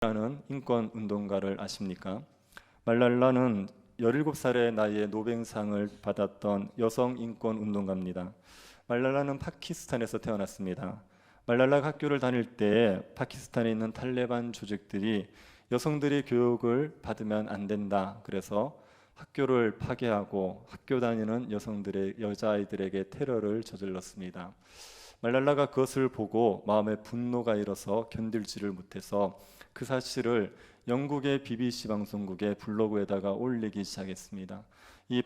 라는 인권 운동가를 아십니까? 말랄라는 17살의 나이에 노벨상을 받았던 여성 인권 운동가입니다. 말랄라는 파키스탄에서 태어났습니다. 말랄라가 학교를 다닐 때 파키스탄에 있는 탈레반 조직들이 여성들이 교육을 받으면 안 된다. 그래서 학교를 파괴하고 학교 다니는 여자아이들에게 테러를 저질렀습니다. 말랄라가 그것을 보고 마음에 분노가 일어서 견딜지를 못해서 그 사실을 영국의 BBC 방송국의 블로그에다가 올리기 시작했습니다. 이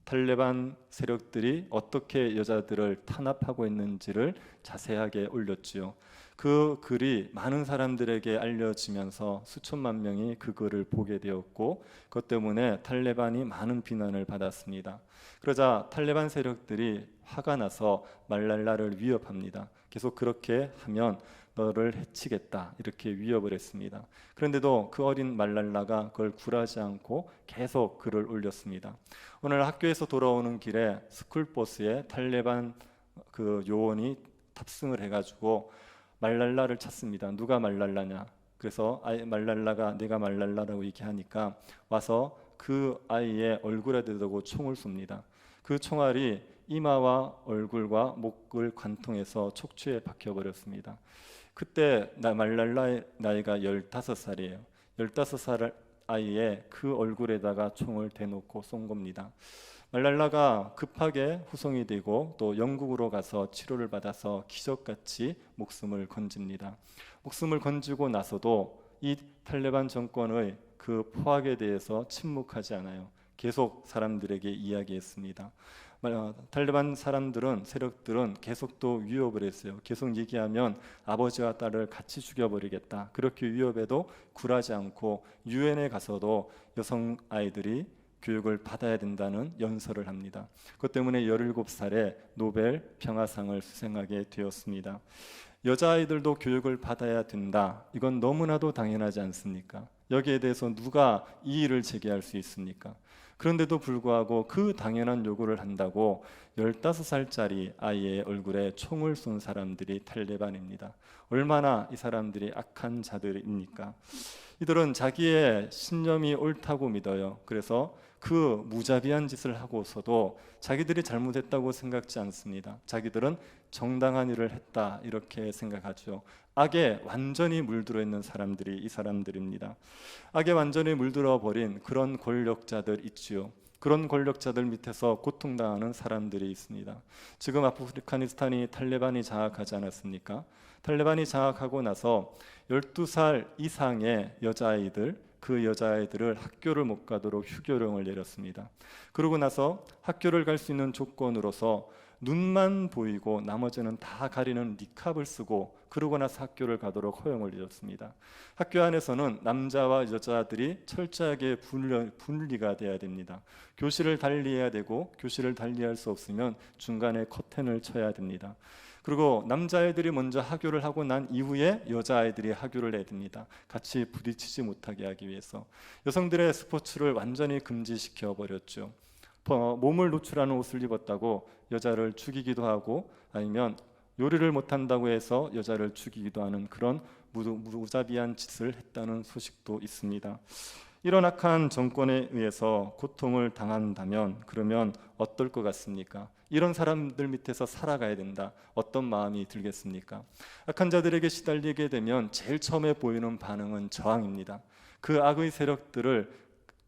탈레반 세력들이 어떻게 여자들을 탄압하고 있는지를 자세하게 올렸지요. 그 글이 많은 사람들에게 알려지면서 수천만 명이 그 글을 보게 되었고, 그것 때문에 탈레반이 많은 비난을 받았습니다. 그러자 탈레반 세력들이 화가 나서 말랄라를 위협합니다. 계속 그렇게 하면 너를 해치겠다, 이렇게 위협을 했습니다. 그런데도 그 어린 말랄라가 그걸 굴하지 않고 계속 글을 올렸습니다. 오늘 학교에서 돌아오는 길에 스쿨버스에 탈레반 그 요원이 탑승을 해가지고 말랄라를 찾습니다. 누가 말랄라냐? 그래서 말랄라가 내가 말랄라라고 얘기하니까 와서 그 아이의 얼굴에 대고 총을 쏩니다. 그 총알이 이마와 얼굴과 목을 관통해서 척추에 박혀버렸습니다. 그때 말랄라의 나이가 15살이에요. 15살 아이의 그 얼굴에다가 총을 대놓고 쏜 겁니다. 말랄라가 급하게 후송이 되고 또 영국으로 가서 치료를 받아서 기적같이 목숨을 건집니다. 목숨을 건지고 나서도 이 탈레반 정권의 그 포악에 대해서 침묵하지 않아요. 계속 사람들에게 이야기했습니다. 탈레반 세력들은 계속 또 위협을 했어요. 계속 얘기하면 아버지와 딸을 같이 죽여버리겠다. 그렇게 위협해도 굴하지 않고 유엔에 가서도 여성 아이들이 교육을 받아야 된다는 연설을 합니다. 그것 때문에 17살에 노벨 평화상을 수상하게 되었습니다. 여자아이들도 교육을 받아야 된다. 이건 너무나도 당연하지 않습니까? 여기에 대해서 누가 이의를 제기할 수 있습니까? 그런데도 불구하고 그 당연한 요구를 한다고 15살짜리 아이의 얼굴에 총을 쏜 사람들이 탈레반입니다. 얼마나 이 사람들이 악한 자들입니까? 이들은 자기의 신념이 옳다고 믿어요. 그래서 그 무자비한 짓을 하고서도 자기들이 잘못했다고 생각지 않습니다. 자기들은 정당한 일을 했다, 이렇게 생각하죠. 악에 완전히 물들어 있는 사람들이 이 사람들입니다. 악에 완전히 물들어 버린 그런 권력자들 있지요. 그런 권력자들 밑에서 고통당하는 사람들이 있습니다. 지금 아프가니스탄이 탈레반이 장악하지 않았습니까? 탈레반이 장악하고 나서 12살 이상의 그 여자아이들을 학교를 못 가도록 휴교령을 내렸습니다. 그러고 나서 학교를 갈 수 있는 조건으로서 눈만 보이고 나머지는 다 가리는 니캅을 쓰고 그러고 나서 학교를 가도록 허용을 내렸습니다. 학교 안에서는 남자와 여자들이 철저하게 분리가 돼야 됩니다. 교실을 달리해야 되고 교실을 달리할 수 없으면 중간에 커튼을 쳐야 됩니다. 그리고 남자아이들이 먼저 학교를 하고 난 이후에 여자아이들이 학교를 해야 됩니다. 같이 부딪히지 못하게 하기 위해서. 여성들의 스포츠를 완전히 금지시켜 버렸죠. 몸을 노출하는 옷을 입었다고 여자를 죽이기도 하고, 아니면 요리를 못한다고 해서 여자를 죽이기도 하는 그런 무자비한 짓을 했다는 소식도 있습니다. 이런 악한 정권에 의해서 고통을 당한다면 그러면 어떨 것 같습니까? 이런 사람들 밑에서 살아가야 된다. 어떤 마음이 들겠습니까? 악한 자들에게 시달리게 되면 제일 처음에 보이는 반응은 저항입니다. 그 악의 세력들을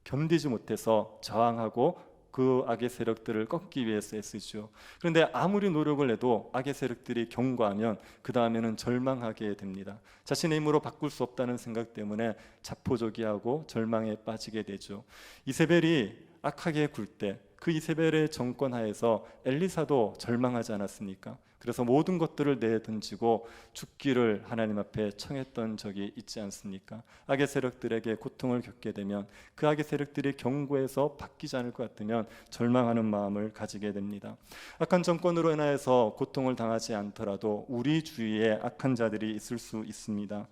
견디지 못해서 저항하고 그 악의 세력들을 꺾기 위해서 애쓰죠. 그런데 아무리 노력을 해도 악의 세력들이 경고하면 그 다음에는 절망하게 됩니다. 자신의 힘으로 바꿀 수 없다는 생각 때문에 자포자기하고 절망에 빠지게 되죠. 이세벨이 악하게 굴 때 그 이세벨의 정권 하에서 엘리사도 절망하지 않았습니까? 그래서 모든 것들을 내던지고 죽기를 하나님 앞에 청했던 적이 있지 않습니까? 악의 세력들에게 고통을 겪게 되면 그 악의 세력들이 경고해서 바뀌지 않을 것 같으면 절망하는 마음을 가지게 됩니다. 악한 정권으로 인하여서 고통을 당하지 않더라도 우리 주위에 악한 자들이 있을 수 있습니다.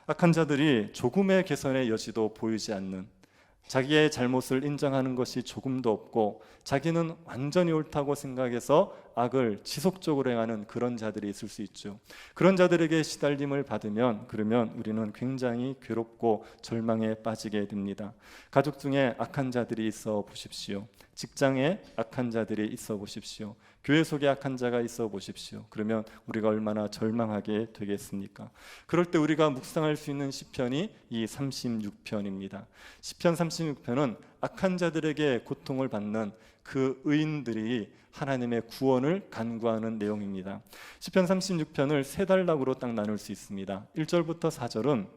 악한 자들이 조금의 개선의 여지도 보이지 않는, 자기의 잘못을 인정하는 것이 조금도 없고 자기는 완전히 옳다고 생각해서 악을 지속적으로 행하는 그런 자들이 있을 수 있죠. 그런 자들에게 시달림을 받으면 그러면 우리는 굉장히 괴롭고 절망에 빠지게 됩니다. 가족 중에 악한 자들이 있어 보십시오. 직장에 악한 자들이 있어 보십시오. 교회 속에 악한 자가 있어 보십시오. 그러면 우리가 얼마나 절망하게 되겠습니까? 그럴 때 우리가 묵상할 수 있는 시편이 이 36편입니다. 시편 36편은 악한 자들에게 고통을 받는 그 의인들이 하나님의 구원을 간구하는 내용입니다. 시편 36편을 세 단락으로 딱 나눌 수 있습니다. 1절부터 4절은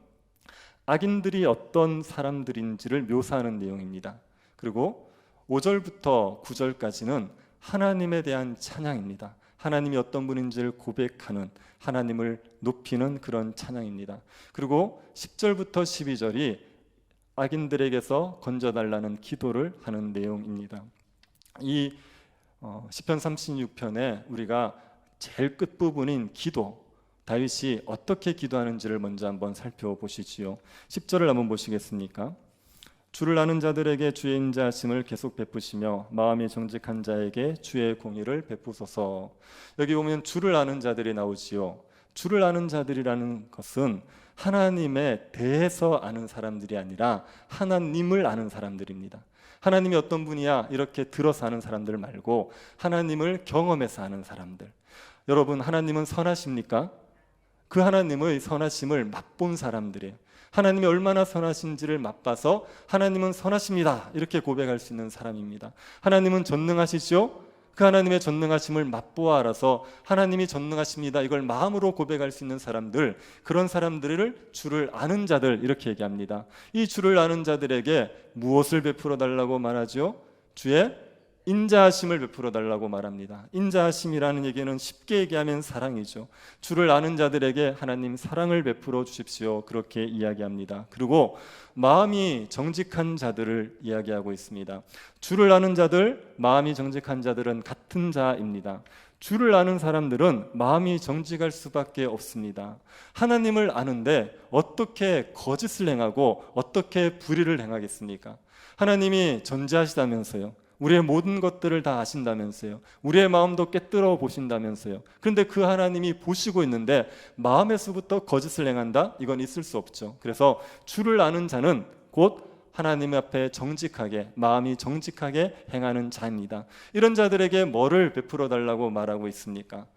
악인들이 어떤 사람들인지를 묘사하는 내용입니다. 그리고 5절부터 9절까지는 하나님에 대한 찬양입니다. 하나님이 어떤 분인지를 고백하는, 하나님을 높이는 그런 찬양입니다. 그리고 10절부터 12절이 악인들에게서 건져달라는 기도를 하는 내용입니다. 이 시편 36편에 우리가 제일 끝부분인 기도, 다윗이 어떻게 기도하는지를 먼저 한번 살펴보시지요. 10절을 한번 보시겠습니까? 주를 아는 자들에게 주의 인자하심을 계속 베푸시며 마음이 정직한 자에게 주의 공의를 베푸소서. 여기 보면 주를 아는 자들이 나오지요. 주를 아는 자들이라는 것은 하나님에 대해서 아는 사람들이 아니라 하나님을 아는 사람들입니다. 하나님이 어떤 분이야 이렇게 들어서 아는 사람들 말고 하나님을 경험해서 아는 사람들. 여러분, 하나님은 선하십니까? 그 하나님의 선하심을 맛본 사람들이에요. 하나님이 얼마나 선하신지를 맛봐서 하나님은 선하십니다 이렇게 고백할 수 있는 사람입니다. 하나님은 전능하시죠? 그 하나님의 전능하심을 맛보아 알아서 하나님이 전능하십니다 이걸 마음으로 고백할 수 있는 사람들, 그런 사람들을 주를 아는 자들 이렇게 얘기합니다. 이 주를 아는 자들에게 무엇을 베풀어 달라고 말하죠? 주의 인자하심을 베풀어 달라고 말합니다. 인자하심이라는 얘기는 쉽게 얘기하면 사랑이죠. 주를 아는 자들에게 하나님 사랑을 베풀어 주십시오 그렇게 이야기합니다. 그리고 마음이 정직한 자들을 이야기하고 있습니다. 주를 아는 자들, 마음이 정직한 자들은 같은 자입니다. 주를 아는 사람들은 마음이 정직할 수밖에 없습니다. 하나님을 아는데 어떻게 거짓을 행하고 어떻게 불의를 행하겠습니까? 하나님이 전지하시다면서요. 우리의 모든 것들을 다 아신다면서요. 우리의 마음도 꿰뚫어 보신다면서요. 그런데 그 하나님이 보시고 있는데 마음에서부터 거짓을 행한다? 이건 있을 수 없죠. 그래서 주를 아는 자는 곧 하나님 앞에 정직하게, 마음이 정직하게 행하는 자입니다. 이런 자들에게 뭐를 베풀어 달라고 말하고 있습니까?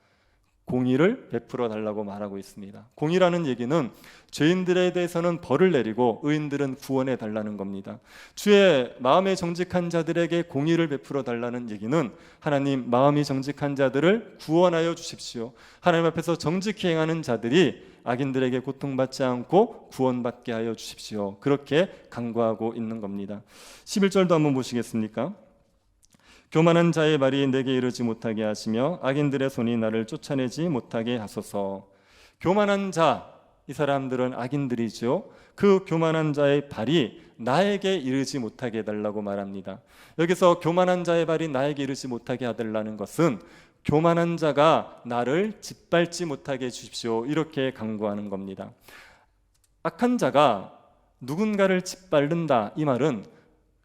공의를 베풀어 달라고 말하고 있습니다. 공의라는 얘기는 죄인들에 대해서는 벌을 내리고 의인들은 구원해 달라는 겁니다. 주의 마음에 정직한 자들에게 공의를 베풀어 달라는 얘기는 하나님 마음이 정직한 자들을 구원하여 주십시오. 하나님 앞에서 정직히 행하는 자들이 악인들에게 고통받지 않고 구원받게 하여 주십시오. 그렇게 간구하고 있는 겁니다. 11절도 한번 보시겠습니까? 교만한 자의 발이 내게 이르지 못하게 하시며 악인들의 손이 나를 쫓아내지 못하게 하소서. 교만한 자, 이 사람들은 악인들이죠. 그 교만한 자의 발이 나에게 이르지 못하게 해달라고 말합니다. 여기서 교만한 자의 발이 나에게 이르지 못하게 해달라는 것은 교만한 자가 나를 짓밟지 못하게 해주십시오 이렇게 간구하는 겁니다. 악한 자가 누군가를 짓밟는다 이 말은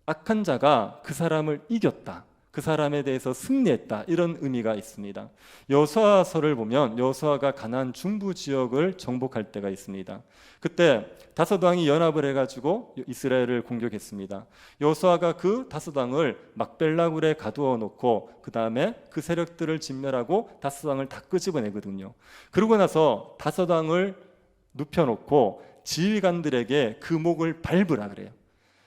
악한 자가 그 사람을 이겼다, 그 사람에 대해서 승리했다 이런 의미가 있습니다. 여호수아서를 보면 여호수아가 가나안 중부 지역을 정복할 때가 있습니다. 그때 다섯 왕이 연합을 해가지고 이스라엘을 공격했습니다. 여호수아가 그 다섯 왕을 막벨라굴에 가두어 놓고 그 다음에 그 세력들을 진멸하고 다섯 왕을 다 끄집어내거든요. 그러고 나서 다섯 왕을 눕혀놓고 지휘관들에게 그 목을 밟으라 그래요.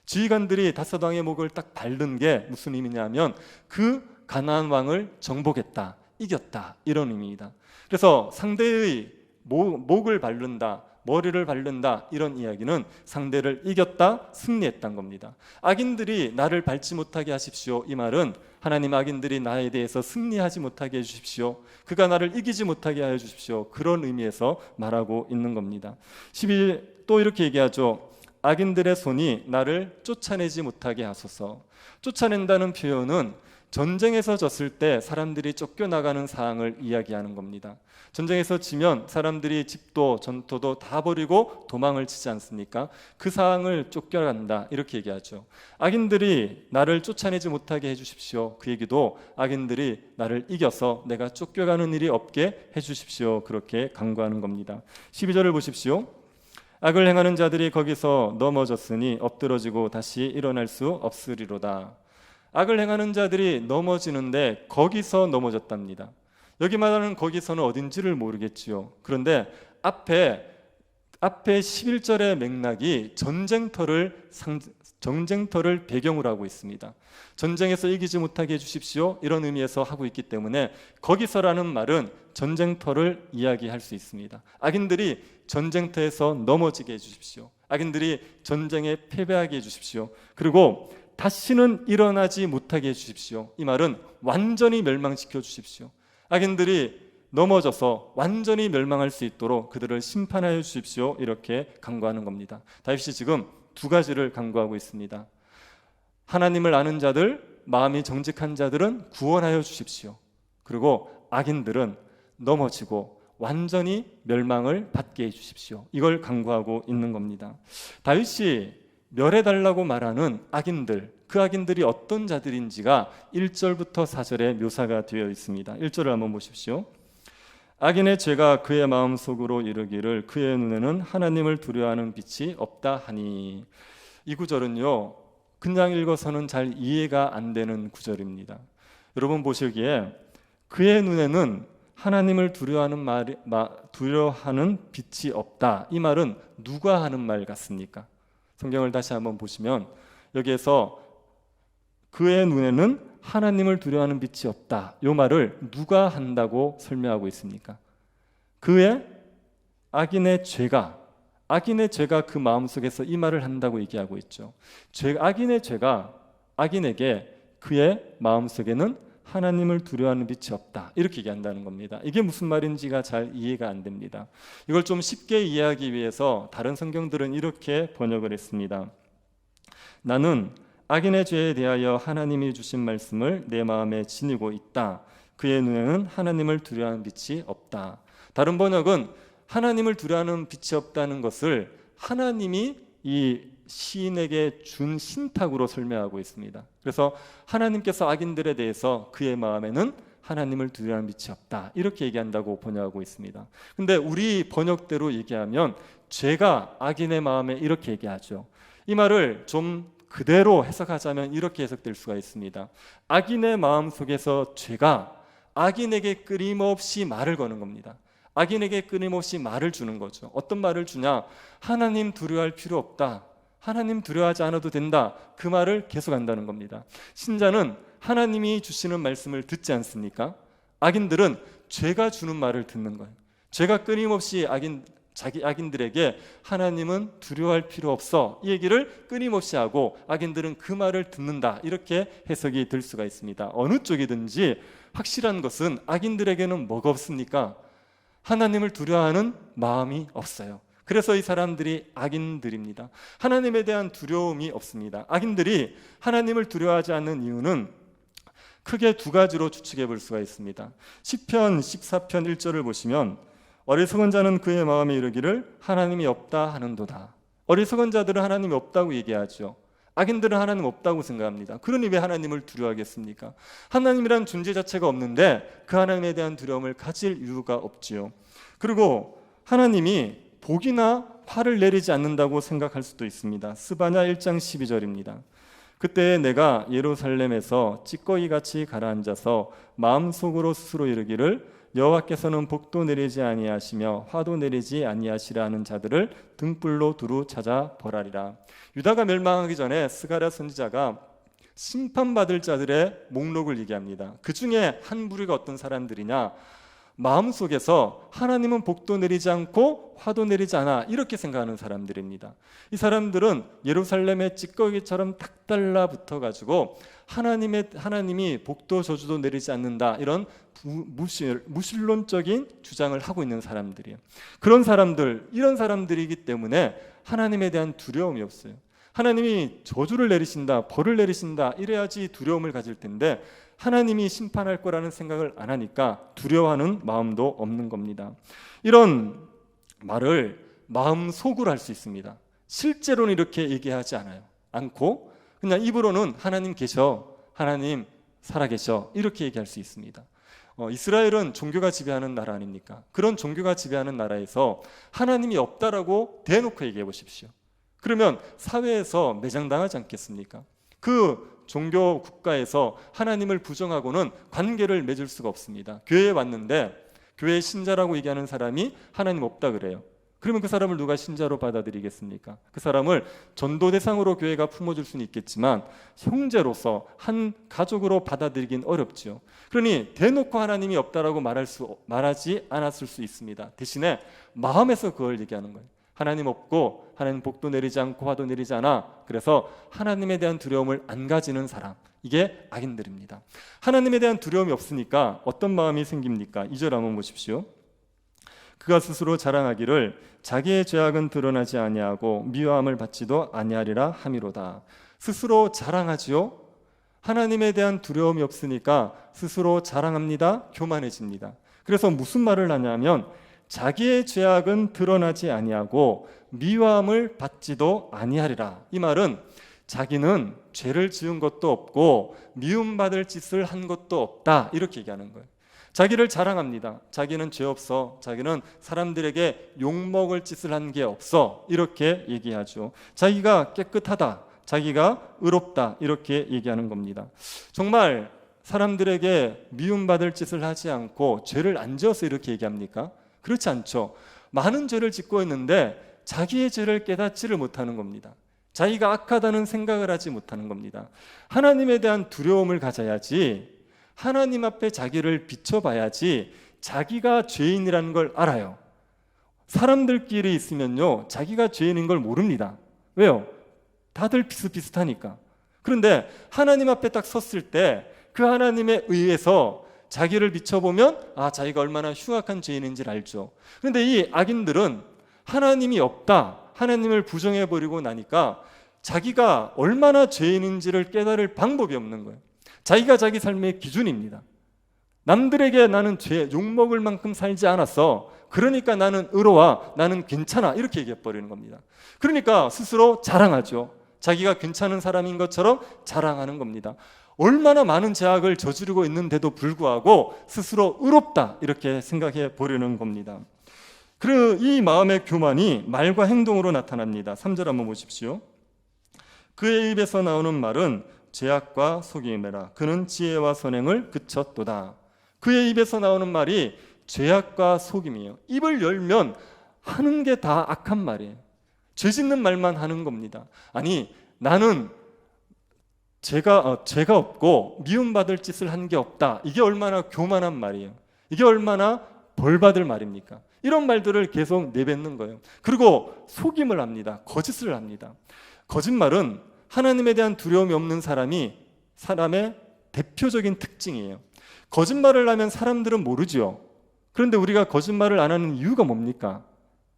지휘관들이 다섯 왕의 목을 딱 밟는 게 무슨 의미냐면 그 가나안 왕을 정복했다, 이겼다 이런 의미입니다. 그래서 상대의 목을 밟는다, 머리를 밟는다 이런 이야기는 상대를 이겼다, 승리했다는 겁니다. 악인들이 나를 밟지 못하게 하십시오 이 말은 하나님 악인들이 나에 대해서 승리하지 못하게 해주십시오, 그가 나를 이기지 못하게 하여 주십시오 그런 의미에서 말하고 있는 겁니다. 12 또 이렇게 얘기하죠. 악인들의 손이 나를 쫓아내지 못하게 하소서. 쫓아낸다는 표현은 전쟁에서 졌을 때 사람들이 쫓겨나가는 상황을 이야기하는 겁니다. 전쟁에서 지면 사람들이 집도 전토도 다 버리고 도망을 치지 않습니까? 그 상황을 쫓겨간다 이렇게 얘기하죠. 악인들이 나를 쫓아내지 못하게 해주십시오. 그 얘기도 악인들이 나를 이겨서 내가 쫓겨가는 일이 없게 해주십시오. 그렇게 간구하는 겁니다. 12절을 보십시오. 악을 행하는 자들이 거기서 넘어졌으니 엎드러지고 다시 일어날 수 없으리로다. 악을 행하는 자들이 넘어지는데 거기서 넘어졌답니다. 여기 말하는 거기서는 어딘지를 모르겠지요. 그런데 앞에 11절의 맥락이 전쟁터를 배경으로 하고 있습니다. 전쟁에서 이기지 못하게 해주십시오 이런 의미에서 하고 있기 때문에 거기서라는 말은 전쟁터를 이야기할 수 있습니다. 악인들이 전쟁터에서 넘어지게 해주십시오. 악인들이 전쟁에 패배하게 해주십시오. 그리고 다시는 일어나지 못하게 해주십시오. 이 말은 완전히 멸망시켜 주십시오. 악인들이 넘어져서 완전히 멸망할 수 있도록 그들을 심판하여 주십시오. 이렇게 간구하는 겁니다. 다윗이 지금 두 가지를 간구하고 있습니다. 하나님을 아는 자들, 마음이 정직한 자들은 구원하여 주십시오. 그리고 악인들은 넘어지고 완전히 멸망을 받게 해주십시오. 이걸 간구하고 있는 겁니다. 다윗이 멸해달라고 말하는 악인들, 그 악인들이 어떤 자들인지가 1절부터 4절에 묘사가 되어 있습니다. 1절을 한번 보십시오. 악인의 죄가 그의 마음속으로 이르기를 그의 눈에는 하나님을 두려워하는 빛이 없다 하니. 이 구절은요, 그냥 읽어서는 잘 이해가 안 되는 구절입니다. 여러분 보시기에 그의 눈에는 하나님을 두려워하는 빛이 없다. 이 말은 누가 하는 말 같습니까? 성경을 다시 한번 보시면 여기에서 그의 눈에는 하나님을 두려워하는 빛이 없다. 이 말을 누가 한다고 설명하고 있습니까? 그의 악인의 죄가 그 마음속에서 이 말을 한다고 얘기하고 있죠. 악인의 죄가 악인에게 그의 마음속에는 하나님을 두려워하는 빛이 없다 이렇게 얘기한다는 겁니다. 이게 무슨 말인지가 잘 이해가 안 됩니다. 이걸 좀 쉽게 이해하기 위해서 다른 성경들은 이렇게 번역을 했습니다. 나는 악인의 죄에 대하여 하나님이 주신 말씀을 내 마음에 지니고 있다. 그의 눈에는 하나님을 두려워하는 빛이 없다. 다른 번역은 하나님을 두려워하는 빛이 없다는 것을 하나님이 이 시인에게 준 신탁으로 설명하고 있습니다. 그래서 하나님께서 악인들에 대해서 그의 마음에는 하나님을 두려워하는 빛이 없다 이렇게 얘기한다고 번역하고 있습니다. 근데 우리 번역대로 얘기하면 죄가 악인의 마음에 이렇게 얘기하죠. 이 말을 좀 그대로 해석하자면 이렇게 해석될 수가 있습니다. 악인의 마음 속에서 죄가 악인에게 끊임없이 말을 거는 겁니다. 악인에게 끊임없이 말을 주는 거죠. 어떤 말을 주냐? 하나님 두려워할 필요 없다. 하나님 두려워하지 않아도 된다. 그 말을 계속한다는 겁니다. 신자는 하나님이 주시는 말씀을 듣지 않습니까? 악인들은 죄가 주는 말을 듣는 거예요. 죄가 끊임없이 악인들에게 하나님은 두려워할 필요 없어 이 얘기를 끊임없이 하고 악인들은 그 말을 듣는다 이렇게 해석이 될 수가 있습니다. 어느 쪽이든지 확실한 것은 악인들에게는 뭐가 없습니까? 하나님을 두려워하는 마음이 없어요. 그래서 이 사람들이 악인들입니다. 하나님에 대한 두려움이 없습니다. 악인들이 하나님을 두려워하지 않는 이유는 크게 두 가지로 추측해 볼 수가 있습니다. 시편 14편 1절을 보시면 어리석은 자는 그의 마음에 이르기를 하나님이 없다 하는도다. 어리석은 자들은 하나님이 없다고 얘기하죠. 악인들은 하나님 없다고 생각합니다. 그러니 왜 하나님을 두려워하겠습니까? 하나님이란 존재 자체가 없는데 그 하나님에 대한 두려움을 가질 이유가 없지요. 그리고 하나님이 복이나 화를 내리지 않는다고 생각할 수도 있습니다. 스바냐 1장 12절입니다. 그때 내가 예루살렘에서 찌꺼기같이 가라앉아서 마음속으로 스스로 이르기를 여호와께서는 복도 내리지 아니하시며 화도 내리지 아니하시라 하는 자들을 등불로 두루 찾아 벌하리라. 유다가 멸망하기 전에 스가랴 선지자가 심판받을 자들의 목록을 얘기합니다. 그 중에 한 부류가 어떤 사람들이냐? 마음속에서 하나님은 복도 내리지 않고 화도 내리지 않아 이렇게 생각하는 사람들입니다. 이 사람들은 예루살렘의 찌꺼기처럼 탁 달라붙어 가지고 하나님이 복도 저주도 내리지 않는다 이런 무신론적인 주장을 하고 있는 사람들이에요. 이런 사람들이기 때문에 하나님에 대한 두려움이 없어요. 하나님이 저주를 내리신다, 벌을 내리신다 이래야지 두려움을 가질 텐데 하나님이 심판할 거라는 생각을 안 하니까 두려워하는 마음도 없는 겁니다. 이런 말을 마음속으로 할 수 있습니다. 실제로는 이렇게 얘기하지 않고 그냥 입으로는 하나님 계셔, 하나님 살아계셔 이렇게 얘기할 수 있습니다. 이스라엘은 종교가 지배하는 나라 아닙니까? 그런 종교가 지배하는 나라에서 하나님이 없다라고 대놓고 얘기해 보십시오. 그러면 사회에서 매장당하지 않겠습니까? 그 종교 국가에서 하나님을 부정하고는 관계를 맺을 수가 없습니다. 교회에 왔는데 교회 신자라고 얘기하는 사람이 하나님 없다 그래요. 그러면 그 사람을 누가 신자로 받아들이겠습니까? 그 사람을 전도 대상으로 교회가 품어줄 수는 있겠지만 형제로서 한 가족으로 받아들이긴 어렵죠. 그러니 대놓고 하나님이 없다라고 말하지 않았을 수 있습니다. 대신에 마음에서 그걸 얘기하는 거예요. 하나님 없고 하나님 복도 내리지 않고 화도 내리지 않아. 그래서 하나님에 대한 두려움을 안 가지는 사람, 이게 악인들입니다. 하나님에 대한 두려움이 없으니까 어떤 마음이 생깁니까? 2절 한번 보십시오. 그가 스스로 자랑하기를 자기의 죄악은 드러나지 아니하고 미워함을 받지도 아니하리라 함이로다. 스스로 자랑하지요. 하나님에 대한 두려움이 없으니까 스스로 자랑합니다. 교만해집니다. 그래서 무슨 말을 하냐면 자기의 죄악은 드러나지 아니하고 미워함을 받지도 아니하리라. 이 말은 자기는 죄를 지은 것도 없고 미움받을 짓을 한 것도 없다 이렇게 얘기하는 거예요. 자기를 자랑합니다. 자기는 죄 없어. 자기는 사람들에게 욕먹을 짓을 한 게 없어. 이렇게 얘기하죠. 자기가 깨끗하다. 자기가 의롭다. 이렇게 얘기하는 겁니다. 정말 사람들에게 미움받을 짓을 하지 않고 죄를 안 지어서 이렇게 얘기합니까? 그렇지 않죠. 많은 죄를 짓고 있는데 자기의 죄를 깨닫지를 못하는 겁니다. 자기가 악하다는 생각을 하지 못하는 겁니다. 하나님에 대한 두려움을 가져야지, 하나님 앞에 자기를 비춰봐야지 자기가 죄인이라는 걸 알아요. 사람들끼리 있으면요, 자기가 죄인인 걸 모릅니다. 왜요? 다들 비슷비슷하니까. 그런데 하나님 앞에 딱 섰을 때 그 하나님에 의해서 자기를 비춰보면 자기가 얼마나 흉악한 죄인인지를 알죠. 그런데 이 악인들은 하나님이 없다, 하나님을 부정해버리고 나니까 자기가 얼마나 죄인인지를 깨달을 방법이 없는 거예요. 자기가 자기 삶의 기준입니다. 남들에게 나는 죄, 욕먹을 만큼 살지 않았어. 그러니까 나는 의로워, 나는 괜찮아 이렇게 얘기해버리는 겁니다. 그러니까 스스로 자랑하죠. 자기가 괜찮은 사람인 것처럼 자랑하는 겁니다. 얼마나 많은 죄악을 저지르고 있는데도 불구하고 스스로 의롭다 이렇게 생각해 버리는 겁니다. 그리고 이 마음의 교만이 말과 행동으로 나타납니다. 3절 한번 보십시오. 그의 입에서 나오는 말은 죄악과 속임이라. 그는 지혜와 선행을 그쳤도다. 그의 입에서 나오는 말이 죄악과 속임이에요. 입을 열면 하는 게 다 악한 말이에요. 죄 짓는 말만 하는 겁니다. 아니, 나는 죄가 없고 미움받을 짓을 한 게 없다. 이게 얼마나 교만한 말이에요. 이게 얼마나 벌받을 말입니까? 이런 말들을 계속 내뱉는 거예요. 그리고 속임을 합니다. 거짓을 합니다. 거짓말은 하나님에 대한 두려움이 없는 사람의 대표적인 특징이에요. 거짓말을 하면 사람들은 모르죠. 그런데 우리가 거짓말을 안 하는 이유가 뭡니까?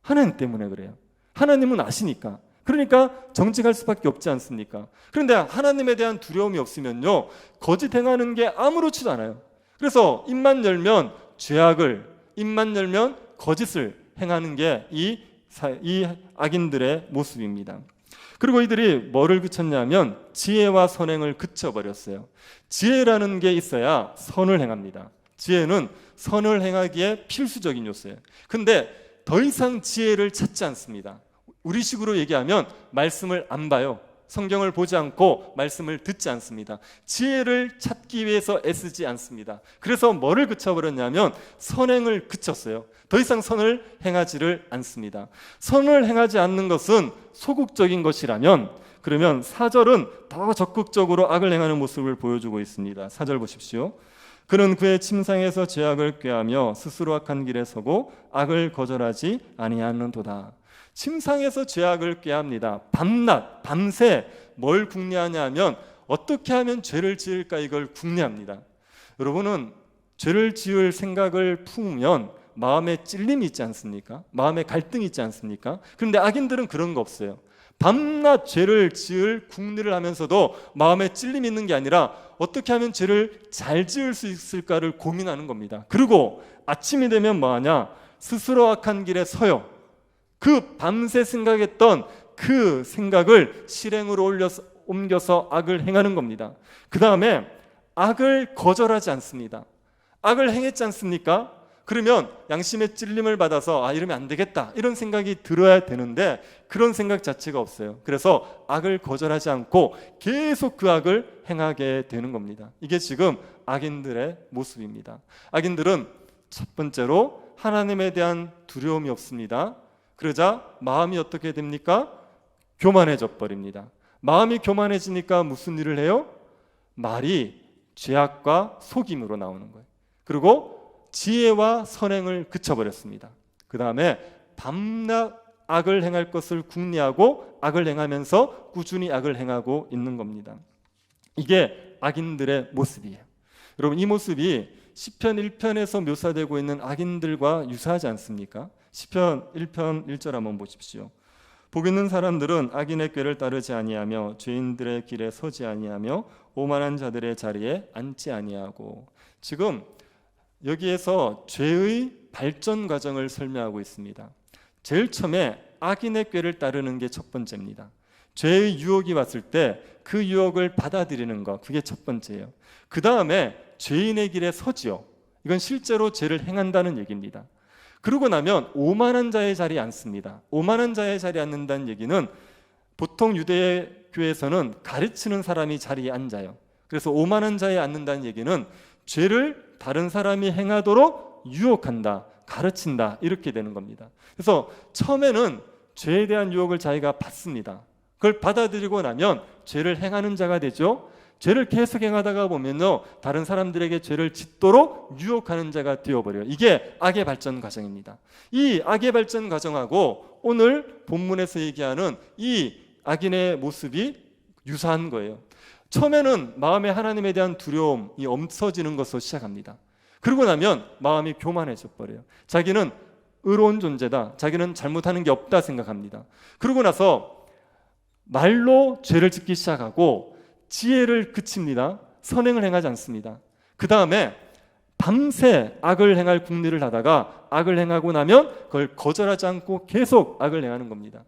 하나님 때문에 그래요. 하나님은 아시니까. 그러니까 정직할 수밖에 없지 않습니까? 그런데 하나님에 대한 두려움이 없으면요, 거짓 행하는 게 아무렇지도 않아요. 그래서 입만 열면 죄악을, 입만 열면 거짓을 행하는 게 이 악인들의 모습입니다. 그리고 이들이 뭐를 그쳤냐면 지혜와 선행을 그쳐버렸어요. 지혜라는 게 있어야 선을 행합니다. 지혜는 선을 행하기에 필수적인 요소예요. 근데 더 이상 지혜를 찾지 않습니다. 우리식으로 얘기하면 말씀을 안 봐요. 성경을 보지 않고 말씀을 듣지 않습니다. 지혜를 찾기 위해서 애쓰지 않습니다. 그래서 뭐를 그쳐버렸냐면 선행을 그쳤어요. 더 이상 선을 행하지를 않습니다. 선을 행하지 않는 것은 소극적인 것이라면, 그러면 4절은 더 적극적으로 악을 행하는 모습을 보여주고 있습니다. 4절 보십시오. 그는 그의 침상에서 죄악을 꾀하며 스스로 악한 길에 서고 악을 거절하지 아니하는도다. 침상에서 죄악을 꾀합니다. 밤낮, 밤새 뭘 궁리하냐 하면 어떻게 하면 죄를 지을까, 이걸 궁리합니다. 여러분은 죄를 지을 생각을 품으면 마음에 찔림이 있지 않습니까? 마음에 갈등이 있지 않습니까? 그런데 악인들은 그런 거 없어요. 밤낮 죄를 지을 궁리를 하면서도 마음에 찔림이 있는 게 아니라 어떻게 하면 죄를 잘 지을 수 있을까를 고민하는 겁니다. 그리고 아침이 되면 뭐하냐? 스스로 악한 길에 서요. 그 밤새 생각했던 그 생각을 실행으로 옮겨서 악을 행하는 겁니다. 그 다음에 악을 거절하지 않습니다. 악을 행했지 않습니까? 그러면 양심의 찔림을 받아서 이러면 안 되겠다 이런 생각이 들어야 되는데 그런 생각 자체가 없어요. 그래서 악을 거절하지 않고 계속 그 악을 행하게 되는 겁니다. 이게 지금 악인들의 모습입니다. 악인들은 첫 번째로 하나님에 대한 두려움이 없습니다. 그러자 마음이 어떻게 됩니까? 교만해져 버립니다. 마음이 교만해지니까 무슨 일을 해요? 말이 죄악과 속임으로 나오는 거예요. 그리고 지혜와 선행을 그쳐버렸습니다. 그 다음에 밤낮 악을 행할 것을 궁리하고 악을 행하면서 꾸준히 악을 행하고 있는 겁니다. 이게 악인들의 모습이에요. 여러분, 이 모습이 시편 1편에서 묘사되고 있는 악인들과 유사하지 않습니까? 시편 1편 1절 한번 보십시오. 복 있는 사람들은 악인의 꾀를 따르지 아니하며 죄인들의 길에 서지 아니하며 오만한 자들의 자리에 앉지 아니하고. 지금 여기에서 죄의 발전 과정을 설명하고 있습니다. 제일 처음에 악인의 꾀를 따르는 게 첫 번째입니다. 죄의 유혹이 왔을 때 그 유혹을 받아들이는 것, 그게 첫 번째예요. 그 다음에 죄인의 길에 서지요. 이건 실제로 죄를 행한다는 얘기입니다. 그러고 나면 오만한 자의 자리에 앉습니다. 오만한 자의 자리에 앉는다는 얘기는 보통 유대교에서는 가르치는 사람이 자리에 앉아요. 그래서 오만한 자에 앉는다는 얘기는 죄를 다른 사람이 행하도록 유혹한다, 가르친다, 이렇게 되는 겁니다. 그래서 처음에는 죄에 대한 유혹을 자기가 받습니다. 그걸 받아들이고 나면 죄를 행하는 자가 되죠. 죄를 계속 행하다가 보면요, 다른 사람들에게 죄를 짓도록 유혹하는 자가 되어버려요. 이게 악의 발전 과정입니다. 이 악의 발전 과정하고 오늘 본문에서 얘기하는 이 악인의 모습이 유사한 거예요. 처음에는 마음에 하나님에 대한 두려움이 없어지는 것으로 시작합니다. 그러고 나면 마음이 교만해져 버려요. 자기는 의로운 존재다, 자기는 잘못하는 게 없다 생각합니다. 그러고 나서 말로 죄를 짓기 시작하고 지혜를 그칩니다. 선행을 행하지 않습니다. 그 다음에 밤새 악을 행할 궁리를 하다가 악을 행하고 나면 그걸 거절하지 않고 계속 악을 행하는 겁니다.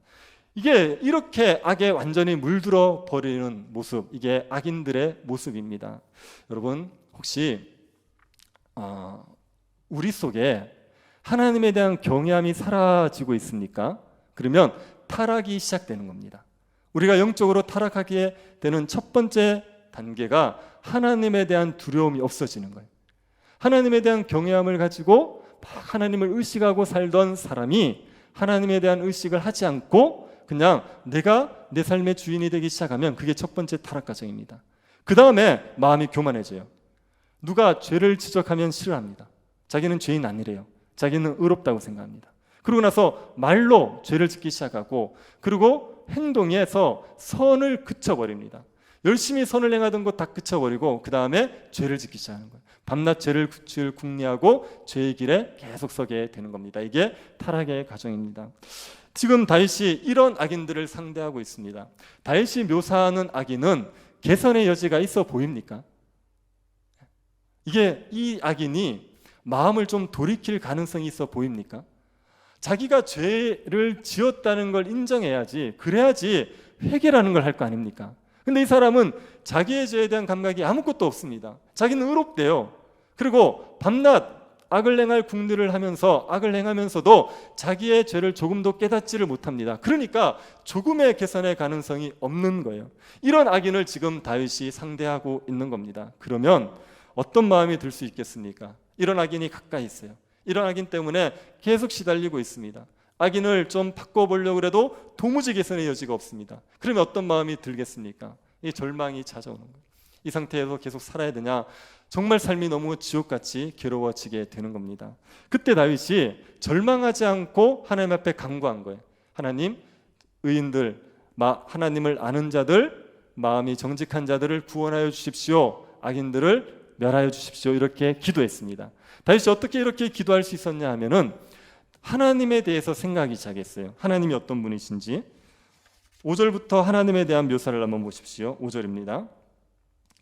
이게 이렇게 악에 완전히 물들어 버리는 모습, 이게 악인들의 모습입니다. 여러분, 혹시 우리 속에 하나님에 대한 경외함이 사라지고 있습니까? 그러면 타락이 시작되는 겁니다. 우리가 영적으로 타락하게 되는 첫 번째 단계가 하나님에 대한 두려움이 없어지는 거예요. 하나님에 대한 경외함을 가지고 막 하나님을 의식하고 살던 사람이 하나님에 대한 의식을 하지 않고 그냥 내가 내 삶의 주인이 되기 시작하면 그게 첫 번째 타락 과정입니다. 그 다음에 마음이 교만해져요. 누가 죄를 지적하면 싫어합니다. 자기는 죄인 아니래요. 자기는 의롭다고 생각합니다. 그러고 나서 말로 죄를 짓기 시작하고, 그리고 행동에서 선을 그쳐버립니다. 열심히 선을 행하던 것 다 그쳐버리고 그 다음에 죄를 짓기 시작하는 거예요. 밤낮 죄를 궁리하고 죄의 길에 계속 서게 되는 겁니다. 이게 타락의 과정입니다. 지금 다윗이 이런 악인들을 상대하고 있습니다. 다윗이 묘사하는 악인은 개선의 여지가 있어 보입니까? 이 악인이 마음을 좀 돌이킬 가능성이 있어 보입니까? 자기가 죄를 지었다는 걸 인정해야지, 그래야지 회개라는 걸 할 거 아닙니까? 근데 이 사람은 자기의 죄에 대한 감각이 아무것도 없습니다. 자기는 의롭대요. 그리고 밤낮 악을 행할 궁리를 하면서 악을 행하면서도 자기의 죄를 조금도 깨닫지를 못합니다. 그러니까 조금의 개선의 가능성이 없는 거예요. 이런 악인을 지금 다윗이 상대하고 있는 겁니다. 그러면 어떤 마음이 들 수 있겠습니까? 이런 악인이 가까이 있어요. 이런 악인 때문에 계속 시달리고 있습니다. 악인을 좀 바꿔보려고 해도 도무지 개선의 여지가 없습니다. 그러면 어떤 마음이 들겠습니까? 이 절망이 찾아오는 거예요. 이 상태에서 계속 살아야 되냐? 정말 삶이 너무 지옥같이 괴로워지게 되는 겁니다. 그때 다윗이 절망하지 않고 하나님 앞에 간구한 거예요. 하나님, 의인들, 하나님을 아는 자들, 마음이 정직한 자들을 구원하여 주십시오. 악인들을 멸하여 주십시오. 이렇게 기도했습니다. 다윗이 어떻게 이렇게 기도할 수 있었냐 하면은 하나님에 대해서 생각하기 시작했어요. 하나님이 어떤 분이신지. 5절부터 하나님에 대한 묘사를 한번 보십시오. 5절입니다.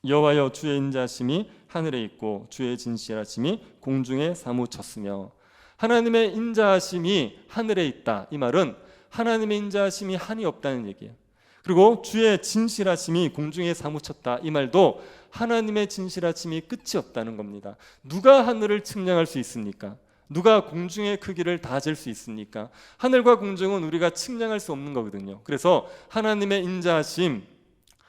여호와여 주의 인자하심이 하늘에 있고 주의 진실하심이 공중에 사무쳤으며. 하나님의 인자하심이 하늘에 있다. 이 말은 하나님의 인자하심이 한이 없다는 얘기예요. 그리고 주의 진실하심이 공중에 사무쳤다. 이 말도 하나님의 진실하심이 끝이 없다는 겁니다. 누가 하늘을 측량할 수 있습니까? 누가 공중의 크기를 다 잴 수 있습니까? 하늘과 공중은 우리가 측량할 수 없는 거거든요. 그래서 하나님의 인자하심,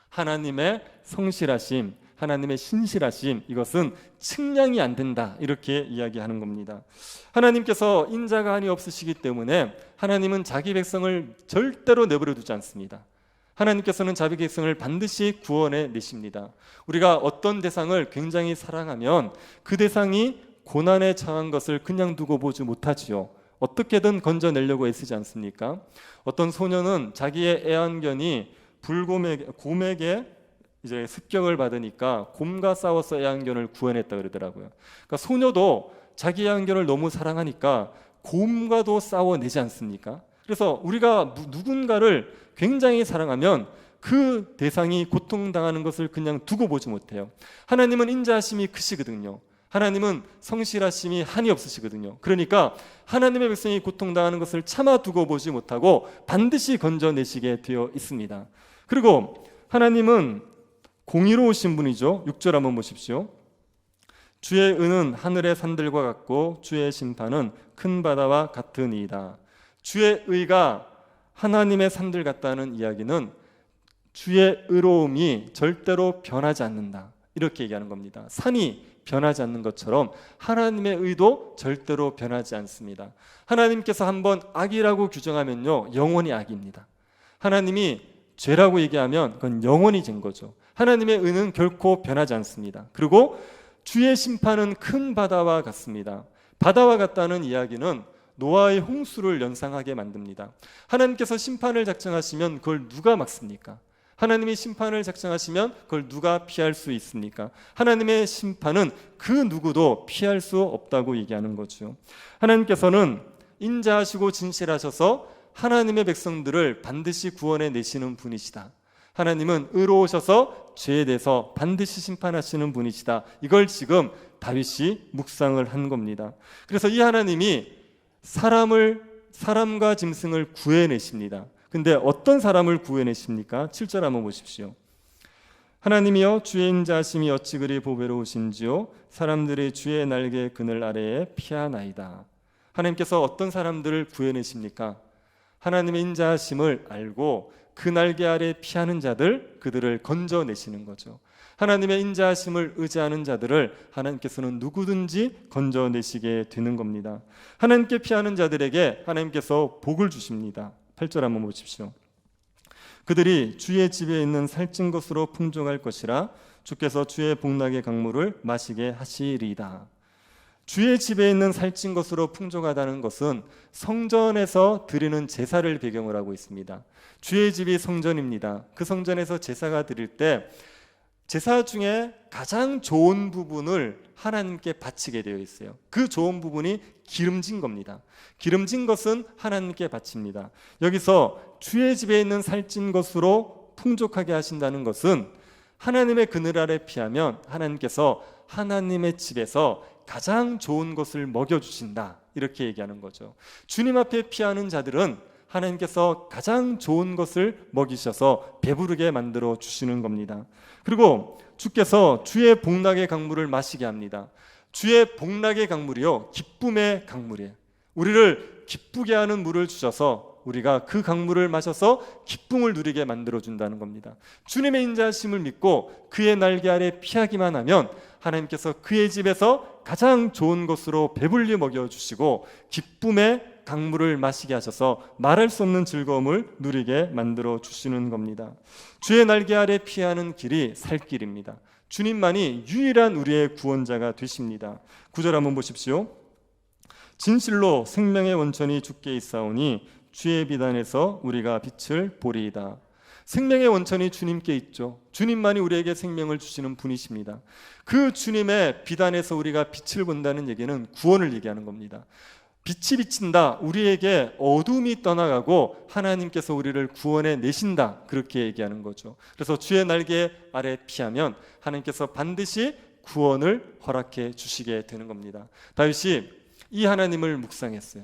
하나님의 성실하심, 하나님의 신실하심, 이것은 측량이 안 된다, 이렇게 이야기하는 겁니다. 하나님께서 인자가 한이 없으시기 때문에 하나님은 자기 백성을 절대로 내버려 두지 않습니다. 하나님께서는 자기 백성을 반드시 구원해 내십니다. 우리가 어떤 대상을 굉장히 사랑하면 그 대상이 고난에 처한 것을 그냥 두고 보지 못하지요. 어떻게든 건져내려고 애쓰지 않습니까? 어떤 소녀는 자기의 애완견이 곰에게 이제 습격을 받으니까 곰과 싸워서 애완견을 구해냈다 그러더라고요. 그러니까 소녀도 자기 애완견을 너무 사랑하니까 곰과도 싸워내지 않습니까? 그래서 우리가 누군가를 굉장히 사랑하면 그 대상이 고통당하는 것을 그냥 두고 보지 못해요. 하나님은 인자하심이 크시거든요. 하나님은 성실하심이 한이 없으시거든요. 그러니까 하나님의 백성이 고통당하는 것을 참아두고 보지 못하고 반드시 건져내시게 되어 있습니다. 그리고 하나님은 공의로우신 분이죠. 6절 한번 보십시오. 주의 은은 하늘의 산들과 같고 주의 심판은 큰 바다와 같으니이다. 주의 의가 하나님의 산들 같다는 이야기는 주의 의로움이 절대로 변하지 않는다, 이렇게 얘기하는 겁니다. 산이 변하지 않는 것처럼 하나님의 의도 절대로 변하지 않습니다. 하나님께서 한번 악이라고 규정하면요, 영원히 악입니다. 하나님이 죄라고 얘기하면 그건 영원히 죄인 거죠. 하나님의 의는 결코 변하지 않습니다. 그리고 주의 심판은 큰 바다와 같습니다. 바다와 같다는 이야기는 노아의 홍수를 연상하게 만듭니다. 하나님께서 심판을 작정하시면 그걸 누가 막습니까? 하나님이 심판을 작정하시면 그걸 누가 피할 수 있습니까? 하나님의 심판은 그 누구도 피할 수 없다고 얘기하는 거죠. 하나님께서는 인자하시고 진실하셔서 하나님의 백성들을 반드시 구원해 내시는 분이시다. 하나님은 의로우셔서 죄에 대해서 반드시 심판하시는 분이시다. 이걸 지금 다윗이 묵상을 한 겁니다. 그래서 이 하나님이 사람과 짐승을 구해내십니다. 근데 어떤 사람을 구해내십니까? 7절 한번 보십시오. 하나님이여 주의 인자하심이 어찌 그리 보배로우신지요 사람들이 주의 날개 그늘 아래에 피하나이다. 하나님께서 어떤 사람들을 구해내십니까? 하나님의 인자하심을 알고 그 날개 아래 피하는 자들, 그들을 건져내시는 거죠. 하나님의 인자하심을 의지하는 자들을 하나님께서는 누구든지 건져내시게 되는 겁니다. 하나님께 피하는 자들에게 하나님께서 복을 주십니다. 8절 한번 보십시오. 그들이 주의 집에 있는 살찐 것으로 풍족할 것이라 주께서 주의 복락의 강물을 마시게 하시리이다. 주의 집에 있는 살찐 것으로 풍족하다는 것은 성전에서 드리는 제사를 배경으로 하고 있습니다. 주의 집이 성전입니다. 그 성전에서 제사가 드릴 때 제사 중에 가장 좋은 부분을 하나님께 바치게 되어 있어요. 그 좋은 부분이 기름진 겁니다. 기름진 것은 하나님께 바칩니다. 여기서 주의 집에 있는 살찐 것으로 풍족하게 하신다는 것은 하나님의 그늘 아래 피하면 하나님께서 하나님의 집에서 가장 좋은 것을 먹여주신다, 이렇게 얘기하는 거죠. 주님 앞에 피하는 자들은 하나님께서 가장 좋은 것을 먹이셔서 배부르게 만들어 주시는 겁니다. 그리고 주께서 주의 복락의 강물을 마시게 합니다. 주의 복락의 강물이요, 기쁨의 강물이에요. 우리를 기쁘게 하는 물을 주셔서 우리가 그 강물을 마셔서 기쁨을 누리게 만들어준다는 겁니다. 주님의 인자하심을 믿고 그의 날개 아래 피하기만 하면 하나님께서 그의 집에서 가장 좋은 것으로 배불리 먹여주시고 기쁨의 강물을 마시게 하셔서 말할 수 없는 즐거움을 누리게 만들어 주시는 겁니다. 주의 날개 아래 피하는 길이 살 길입니다. 주님만이 유일한 우리의 구원자가 되십니다. 9절 한번 보십시오. 진실로 생명의 원천이 주께 있사오니 주의 비단에서 우리가 빛을 보리이다. 생명의 원천이 주님께 있죠. 주님만이 우리에게 생명을 주시는 분이십니다. 그 주님의 비단에서 우리가 빛을 본다는 얘기는 구원을 얘기하는 겁니다. 빛이 비친다. 우리에게 어둠이 떠나가고 하나님께서 우리를 구원해 내신다. 그렇게 얘기하는 거죠. 그래서 주의 날개 아래 피하면 하나님께서 반드시 구원을 허락해 주시게 되는 겁니다. 다윗이 이 하나님을 묵상했어요.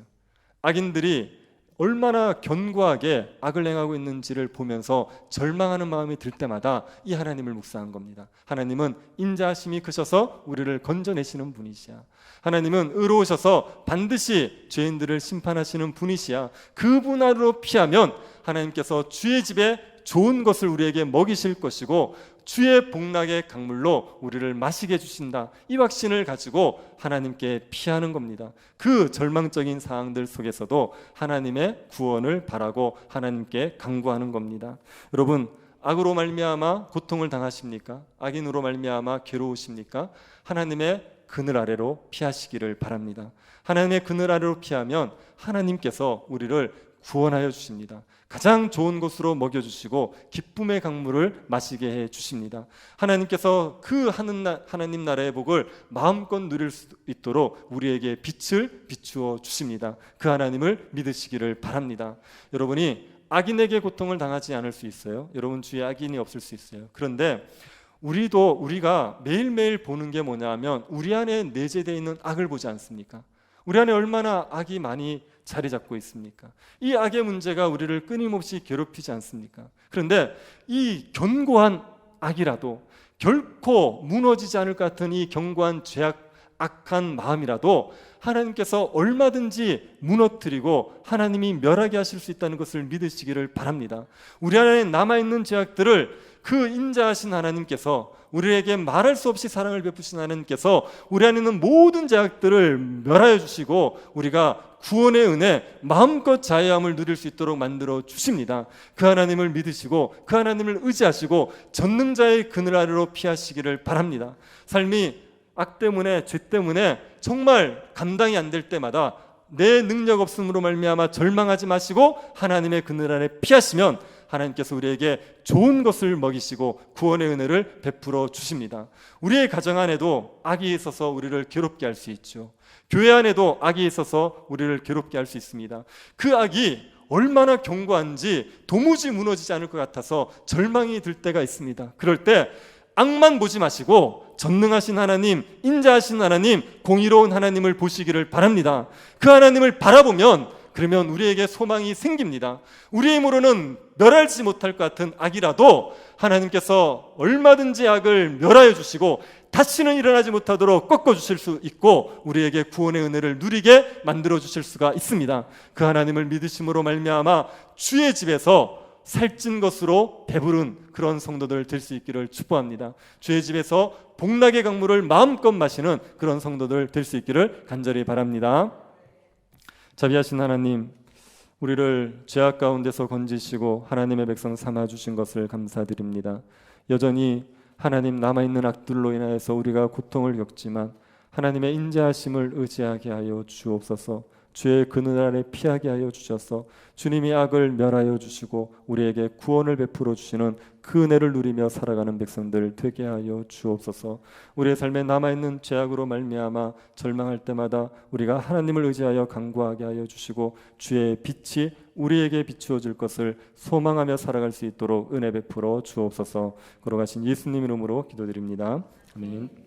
악인들이 얼마나 견고하게 악을 행하고 있는지를 보면서 절망하는 마음이 들 때마다 이 하나님을 묵상한 겁니다. 하나님은 인자하심이 크셔서 우리를 건져내시는 분이시야. 하나님은 의로우셔서 반드시 죄인들을 심판하시는 분이시야. 그분 아래로 피하면 하나님께서 주의 집에 좋은 것을 우리에게 먹이실 것이고 주의 복락의 강물로 우리를 마시게 해주신다. 이 확신을 가지고 하나님께 피하는 겁니다. 그 절망적인 상황들 속에서도 하나님의 구원을 바라고 하나님께 간구하는 겁니다. 여러분, 악으로 말미암아 고통을 당하십니까? 악인으로 말미암아 괴로우십니까? 하나님의 그늘 아래로 피하시기를 바랍니다. 하나님의 그늘 아래로 피하면 하나님께서 우리를 구원하여 주십니다. 가장 좋은 곳으로 먹여주시고 기쁨의 강물을 마시게 해주십니다. 하나님께서 그 하나님 나라의 복을 마음껏 누릴 수 있도록 우리에게 빛을 비추어 주십니다. 그 하나님을 믿으시기를 바랍니다. 여러분이 악인에게 고통을 당하지 않을 수 있어요. 여러분 주위에 악인이 없을 수 있어요. 그런데 우리가 매일매일 보는 게 뭐냐 하면 우리 안에 내재되어 있는 악을 보지 않습니까? 우리 안에 얼마나 악이 많이 자리 잡고 있습니까? 이 악의 문제가 우리를 끊임없이 괴롭히지 않습니까? 그런데 이 견고한 악이라도 결코 무너지지 않을 것 같은 이 견고한 악한 마음이라도 하나님께서 얼마든지 무너뜨리고 하나님이 멸하게 하실 수 있다는 것을 믿으시기를 바랍니다. 우리 안에 남아있는 죄악들을 그 인자하신 하나님께서 우리에게 말할 수 없이 사랑을 베푸신 하나님께서 우리 안에 있는 모든 죄악들을 멸하여 주시고 우리가 구원의 은혜 마음껏 자유함을 누릴 수 있도록 만들어 주십니다. 그 하나님을 믿으시고 그 하나님을 의지하시고 전능자의 그늘 아래로 피하시기를 바랍니다. 삶이 악 때문에 죄 때문에 정말 감당이 안 될 때마다 내 능력 없음으로 말미암아 절망하지 마시고 하나님의 그늘 아래 피하시면 하나님께서 우리에게 좋은 것을 먹이시고 구원의 은혜를 베풀어 주십니다. 우리의 가정 안에도 악이 있어서 우리를 괴롭게 할 수 있죠. 교회 안에도 악이 있어서 우리를 괴롭게 할 수 있습니다. 그 악이 얼마나 견고한지 도무지 무너지지 않을 것 같아서 절망이 들 때가 있습니다. 그럴 때 악만 보지 마시고 전능하신 하나님, 인자하신 하나님, 공의로운 하나님을 보시기를 바랍니다. 그 하나님을 바라보면 그러면 우리에게 소망이 생깁니다. 우리의 힘으로는 멸하지 못할 것 같은 악이라도 하나님께서 얼마든지 악을 멸하여 주시고 다시는 일어나지 못하도록 꺾어주실 수 있고 우리에게 구원의 은혜를 누리게 만들어 주실 수가 있습니다. 그 하나님을 믿으심으로 말미암아 주의 집에서 살찐 것으로 배부른 그런 성도들 될 수 있기를 축복합니다. 주의 집에서 복락의 강물을 마음껏 마시는 그런 성도들 될 수 있기를 간절히 바랍니다. 자비하신 하나님, 우리를 죄악 가운데서 건지시고 하나님의 백성 삼아주신 것을 감사드립니다. 여전히 하나님 남아있는 악들로 인하여서 우리가 고통을 겪지만 하나님의 인자하심을 의지하게 하여 주옵소서. 주의 그늘 아래 피하게 하여 주셔서 주님이 악을 멸하여 주시고 우리에게 구원을 베풀어 주시는 그 은혜를 누리며 살아가는 백성들 되게 하여 주옵소서. 우리의 삶에 남아있는 죄악으로 말미암아 절망할 때마다 우리가 하나님을 의지하여 간구하게 하여 주시고 주의 빛이 우리에게 비추어 줄 것을 소망하며 살아갈 수 있도록 은혜 베풀어 주옵소서. 걸어가신 예수님 이름으로 기도드립니다. 아멘.